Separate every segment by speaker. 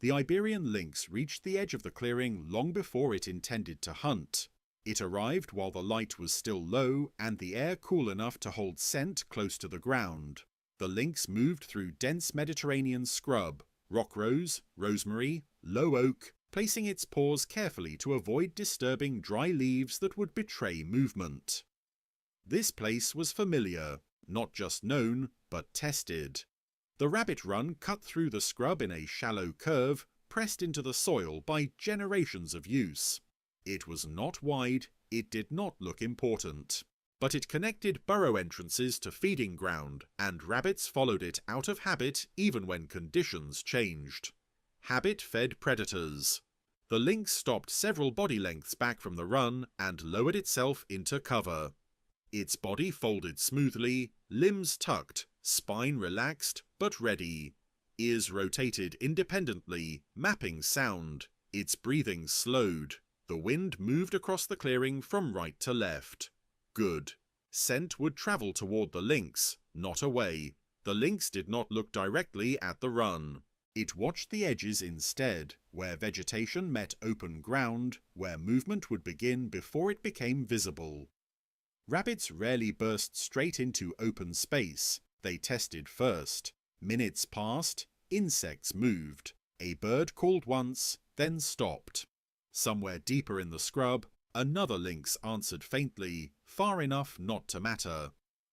Speaker 1: The Iberian lynx reached the edge of the clearing long before it intended to hunt. It arrived while the light was still low and the air cool enough to hold scent close to the ground. The lynx moved through dense Mediterranean scrub, rock rose, rosemary, low oak, placing its paws carefully to avoid disturbing dry leaves that would betray movement. This place was familiar, not just known, but tested. The rabbit run cut through the scrub in a shallow curve, pressed into the soil by generations of use. It was not wide, it did not look important. But it connected burrow entrances to feeding ground, and rabbits followed it out of habit even when conditions changed. Habit fed predators. The lynx stopped several body lengths back from the run and lowered itself into cover. Its body folded smoothly, limbs tucked, spine relaxed but ready. Ears rotated independently, mapping sound. Its breathing slowed. The wind moved across the clearing from right to left. Good. Scent would travel toward the lynx, not away. The lynx did not look directly at the run. It watched the edges instead, where vegetation met open ground, where movement would begin before it became visible. Rabbits rarely burst straight into open space. They tested first. Minutes passed, insects moved. A bird called once, then stopped. Somewhere deeper in the scrub, another lynx answered faintly, far enough not to matter.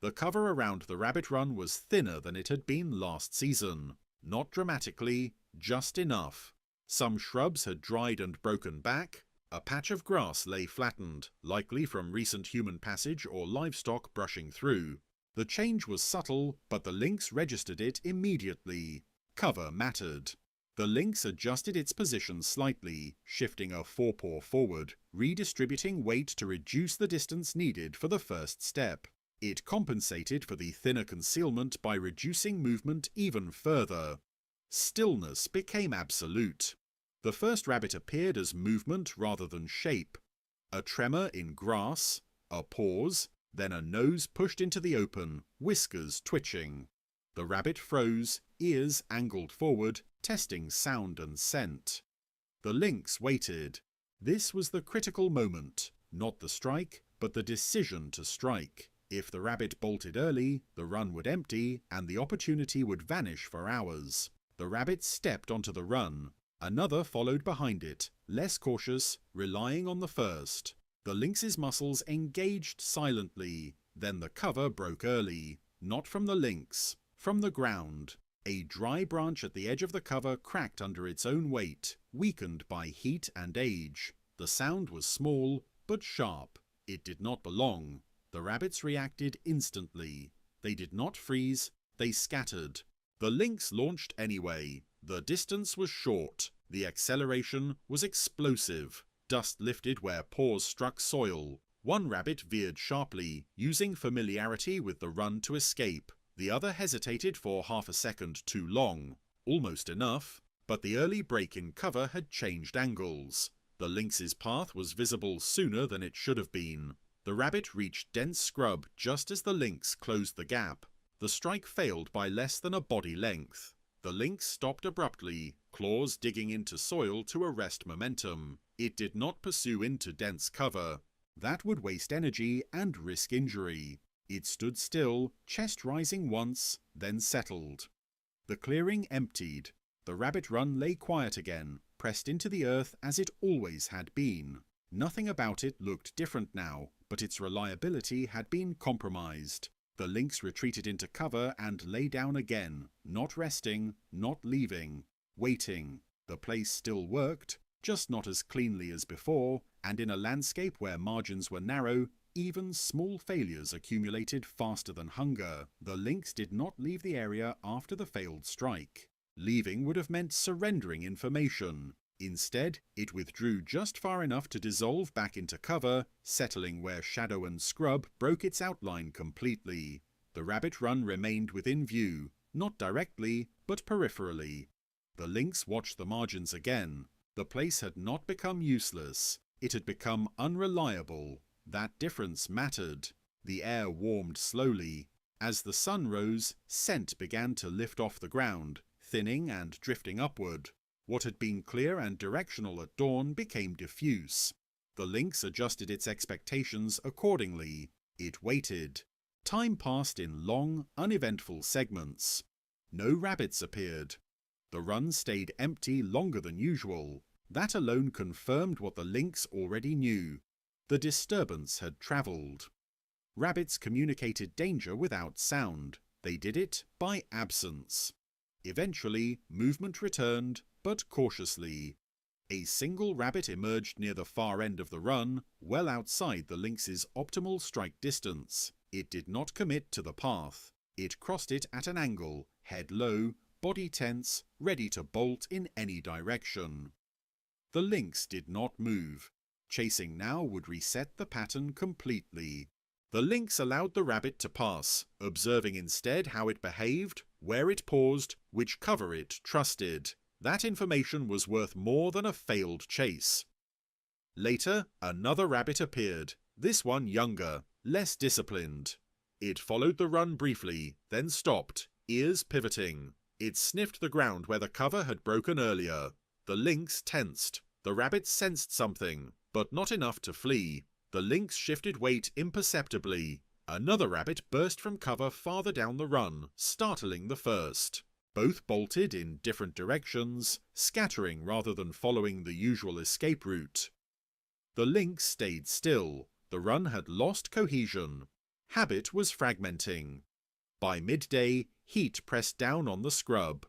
Speaker 1: The cover around the rabbit run was thinner than it had been last season. Not dramatically, just enough. Some shrubs had dried and broken back. A patch of grass lay flattened, likely from recent human passage or livestock brushing through. The change was subtle, but the lynx registered it immediately. Cover mattered. The lynx adjusted its position slightly, shifting a forepaw forward, redistributing weight to reduce the distance needed for the first step. It compensated for the thinner concealment by reducing movement even further. Stillness became absolute. The first rabbit appeared as movement rather than shape. A tremor in grass, a pause, then a nose pushed into the open, whiskers twitching. The rabbit froze, ears angled forward, testing sound and scent. The lynx waited. This was the critical moment, not the strike, but the decision to strike. If the rabbit bolted early, the run would empty, and the opportunity would vanish for hours. The rabbit stepped onto the run. Another followed behind it, less cautious, relying on the first. The lynx's muscles engaged silently. Then the cover broke early. Not from the lynx, from the ground. A dry branch at the edge of the cover cracked under its own weight, weakened by heat and age. The sound was small, but sharp. It did not belong. The rabbits reacted instantly. They did not freeze, they scattered. The lynx launched anyway. The distance was short. The acceleration was explosive. Dust lifted where paws struck soil. One rabbit veered sharply, using familiarity with the run to escape. The other hesitated for half a second too long. Almost enough, but the early break in cover had changed angles. The lynx's path was visible sooner than it should have been. The rabbit reached dense scrub just as the lynx closed the gap. The strike failed by less than a body length. The lynx stopped abruptly, claws digging into soil to arrest momentum. It did not pursue into dense cover. That would waste energy and risk injury. It stood still, chest rising once, then settled. The clearing emptied. The rabbit run lay quiet again, pressed into the earth as it always had been. Nothing about it looked different now, but its reliability had been compromised. The lynx retreated into cover and lay down again, not resting, not leaving, waiting. The place still worked, just not as cleanly as before, and in a landscape where margins were narrow, even small failures accumulated faster than hunger. The lynx did not leave the area after the failed strike. Leaving would have meant surrendering information. Instead, it withdrew just far enough to dissolve back into cover, settling where shadow and scrub broke its outline completely. The rabbit run remained within view, not directly, but peripherally. The lynx watched the margins again. The place had not become useless. It had become unreliable. That difference mattered. The air warmed slowly. As the sun rose, scent began to lift off the ground, thinning and drifting upward. What had been clear and directional at dawn became diffuse. The lynx adjusted its expectations accordingly. It waited. Time passed in long, uneventful segments. No rabbits appeared. The run stayed empty longer than usual. That alone confirmed what the lynx already knew. The disturbance had travelled. Rabbits communicated danger without sound. They did it by absence. Eventually, movement returned, but cautiously. A single rabbit emerged near the far end of the run, well outside the lynx's optimal strike distance. It did not commit to the path. It crossed it at an angle, head low, body tense, ready to bolt in any direction. The lynx did not move. Chasing now would reset the pattern completely. The lynx allowed the rabbit to pass, observing instead how it behaved, where it paused, which cover it trusted. That information was worth more than a failed chase. Later, another rabbit appeared, this one younger, less disciplined. It followed the run briefly, then stopped, ears pivoting. It sniffed the ground where the cover had broken earlier. The lynx tensed. The rabbit sensed something, but not enough to flee. The lynx shifted weight imperceptibly. Another rabbit burst from cover farther down the run, startling the first. Both bolted in different directions, scattering rather than following the usual escape route. The lynx stayed still. The run had lost cohesion. Habit was fragmenting. By midday, heat pressed down on the scrub.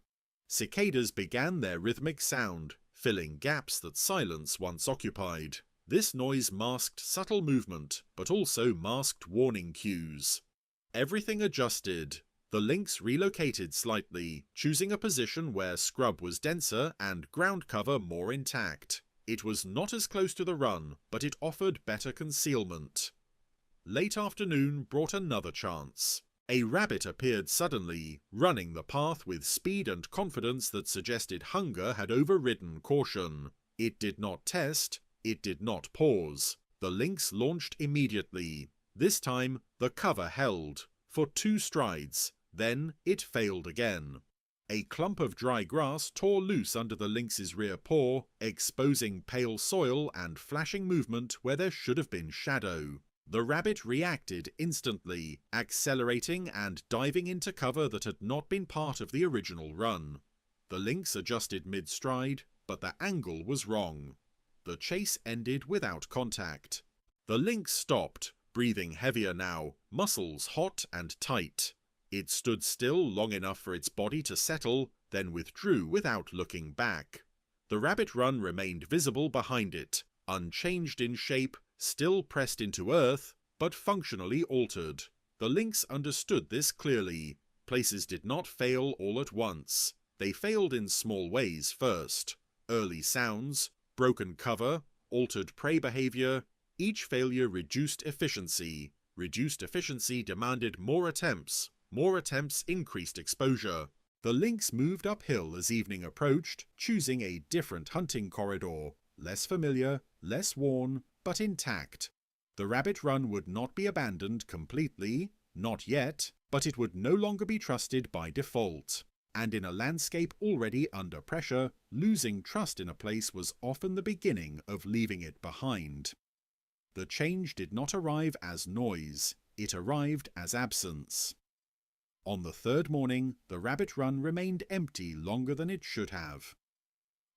Speaker 1: Cicadas began their rhythmic sound, filling gaps that silence once occupied. This noise masked subtle movement, but also masked warning cues. Everything adjusted. The lynx relocated slightly, choosing a position where scrub was denser and ground cover more intact. It was not as close to the run, but it offered better concealment. Late afternoon brought another chance. A rabbit appeared suddenly, running the path with speed and confidence that suggested hunger had overridden caution. It did not test. It did not pause. The lynx launched immediately. This time, the cover held, for 2 strides. Then it failed again. A clump of dry grass tore loose under the lynx's rear paw, exposing pale soil and flashing movement where there should have been shadow. The rabbit reacted instantly, accelerating and diving into cover that had not been part of the original run. The lynx adjusted mid-stride, but the angle was wrong. The chase ended without contact. The lynx stopped, breathing heavier now, muscles hot and tight. It stood still long enough for its body to settle, then withdrew without looking back. The rabbit run remained visible behind it, unchanged in shape, still pressed into earth, but functionally altered. The lynx understood this clearly. Places did not fail all at once. They failed in small ways first. Early sounds, broken cover, altered prey behavior. Each failure reduced efficiency. Reduced efficiency demanded more attempts. More attempts increased exposure. The lynx moved uphill as evening approached, choosing a different hunting corridor, less familiar, less worn, but intact. The rabbit run would not be abandoned completely, not yet, but it would no longer be trusted by default. And in a landscape already under pressure, losing trust in a place was often the beginning of leaving it behind. The change did not arrive as noise, it arrived as absence. On the 3rd morning, the rabbit run remained empty longer than it should have.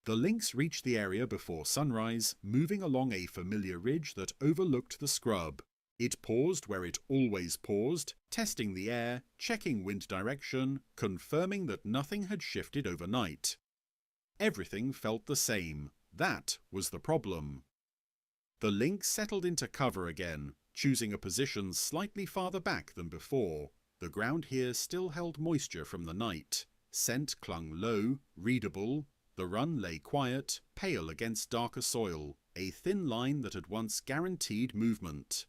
Speaker 1: The lynx reached the area before sunrise, moving along a familiar ridge that overlooked the scrub. It paused where it always paused, testing the air, checking wind direction, confirming that nothing had shifted overnight. Everything felt the same. That was the problem. The lynx settled into cover again, choosing a position slightly farther back than before. The ground here still held moisture from the night. Scent clung low, readable. The run lay quiet, pale against darker soil, a thin line that had once guaranteed movement.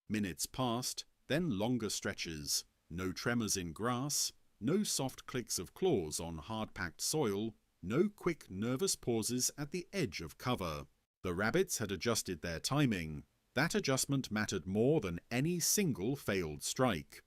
Speaker 1: Minutes passed, then longer stretches. No tremors in grass, no soft clicks of claws on hard-packed soil, no quick nervous pauses at the edge of cover. The rabbits had adjusted their timing. That adjustment mattered more than any single failed strike.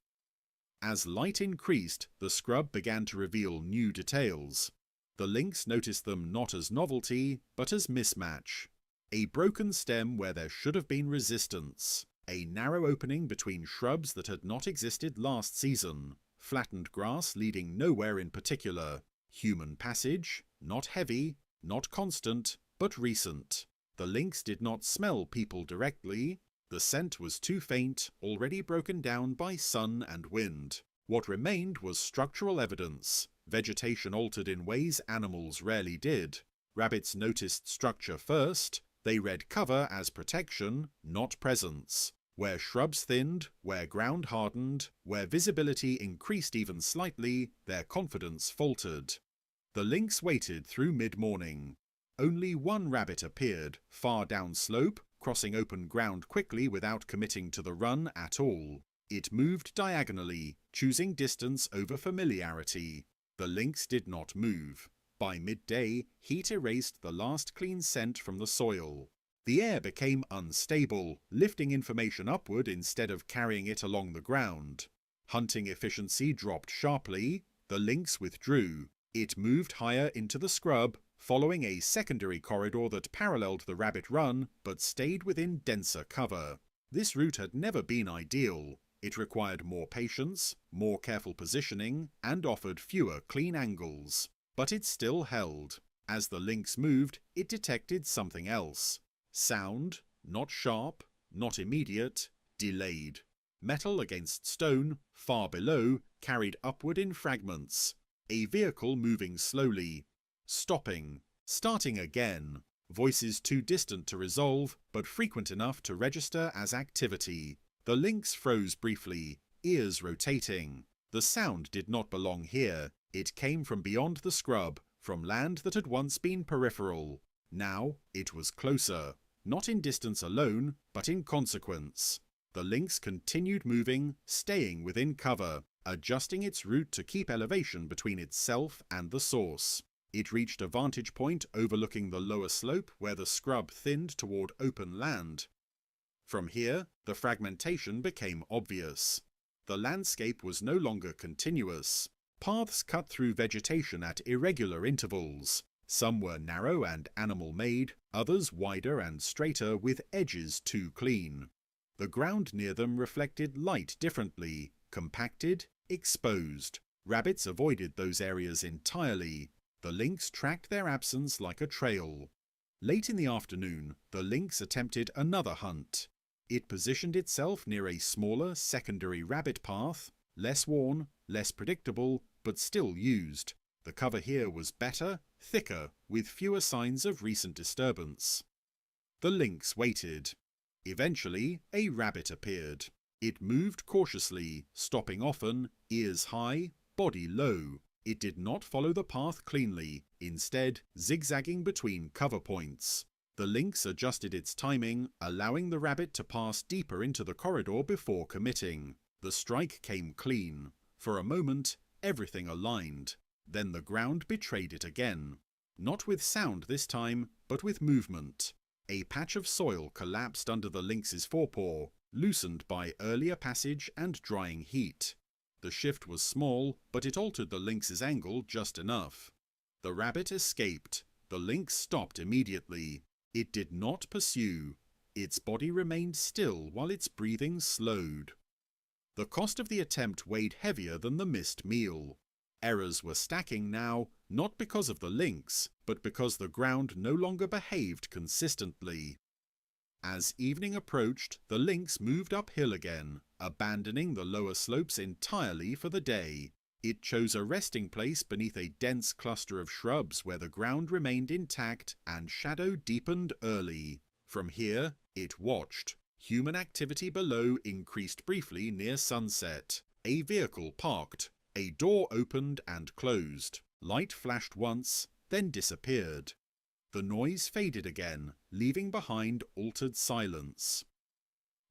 Speaker 1: As light increased, the scrub began to reveal new details. The lynx noticed them not as novelty, but as mismatch. A broken stem where there should have been resistance. A narrow opening between shrubs that had not existed last season. Flattened grass leading nowhere in particular. Human passage, not heavy, not constant, but recent. The lynx did not smell people directly. The scent was too faint, already broken down by sun and wind. What remained was structural evidence. Vegetation altered in ways animals rarely did. Rabbits noticed structure first. They read cover as protection, not presence. Where shrubs thinned, where ground hardened, where visibility increased even slightly, their confidence faltered. The lynx waited through mid-morning. Only one rabbit appeared, far downslope, crossing open ground quickly without committing to the run at all. It moved diagonally, choosing distance over familiarity. The lynx did not move. By midday, heat erased the last clean scent from the soil. The air became unstable, lifting information upward instead of carrying it along the ground. Hunting efficiency dropped sharply. The lynx withdrew. It moved higher into the scrub, following a secondary corridor that paralleled the rabbit run but stayed within denser cover. This route had never been ideal. It required more patience, more careful positioning, and offered fewer clean angles. But it still held. As the lynx moved, it detected something else. Sound, not sharp, not immediate, delayed. Metal against stone, far below, carried upward in fragments. A vehicle moving slowly. Stopping. Starting again. Voices too distant to resolve, but frequent enough to register as activity. The lynx froze briefly, ears rotating. The sound did not belong here. It came from beyond the scrub, from land that had once been peripheral. Now it was closer. Not in distance alone, but in consequence. The lynx continued moving, staying within cover, adjusting its route to keep elevation between itself and the source. It reached a vantage point overlooking the lower slope where the scrub thinned toward open land. From here, the fragmentation became obvious. The landscape was no longer continuous. Paths cut through vegetation at irregular intervals. Some were narrow and animal-made, others wider and straighter with edges too clean. The ground near them reflected light differently, compacted, exposed. Rabbits avoided those areas entirely. The lynx tracked their absence like a trail. Late in the afternoon, the lynx attempted another hunt. It positioned itself near a smaller secondary rabbit path, less worn, less predictable, but still used. The cover here was better, thicker, with fewer signs of recent disturbance. The lynx waited. Eventually, a rabbit appeared. It moved cautiously, stopping often, ears high, body low. It did not follow the path cleanly, instead zigzagging between cover points. The lynx adjusted its timing, allowing the rabbit to pass deeper into the corridor before committing. The strike came clean. For a moment, everything aligned. Then the ground betrayed it again. Not with sound this time, but with movement. A patch of soil collapsed under the lynx's forepaw, loosened by earlier passage and drying heat. The shift was small, but it altered the lynx's angle just enough. The rabbit escaped. The lynx stopped immediately. It did not pursue. Its body remained still while its breathing slowed. The cost of the attempt weighed heavier than the missed meal. Errors were stacking now, not because of the lynx, but because the ground no longer behaved consistently. As evening approached, the lynx moved uphill again, abandoning the lower slopes entirely for the day. It chose a resting place beneath a dense cluster of shrubs where the ground remained intact and shadow deepened early. From here, it watched. Human activity below increased briefly near sunset. A vehicle parked. A door opened and closed. Light flashed once, then disappeared. The noise faded again, leaving behind altered silence.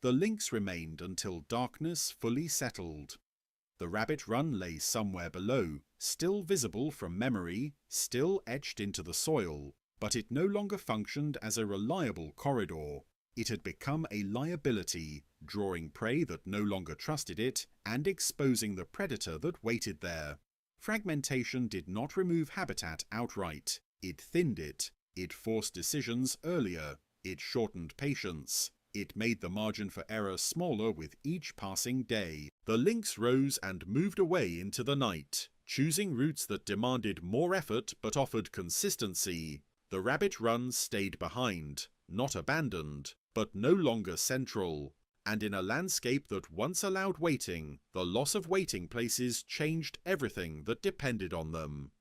Speaker 1: The lynx remained until darkness fully settled. The rabbit run lay somewhere below, still visible from memory, still etched into the soil, but it no longer functioned as a reliable corridor. It had become a liability, drawing prey that no longer trusted it and exposing the predator that waited there. Fragmentation did not remove habitat outright. It thinned it. It forced decisions earlier. It shortened patience. It made the margin for error smaller with each passing day. The lynx rose and moved away into the night, choosing routes that demanded more effort but offered consistency. The rabbit run stayed behind, not abandoned, but no longer central. And in a landscape that once allowed waiting, the loss of waiting places changed everything that depended on them.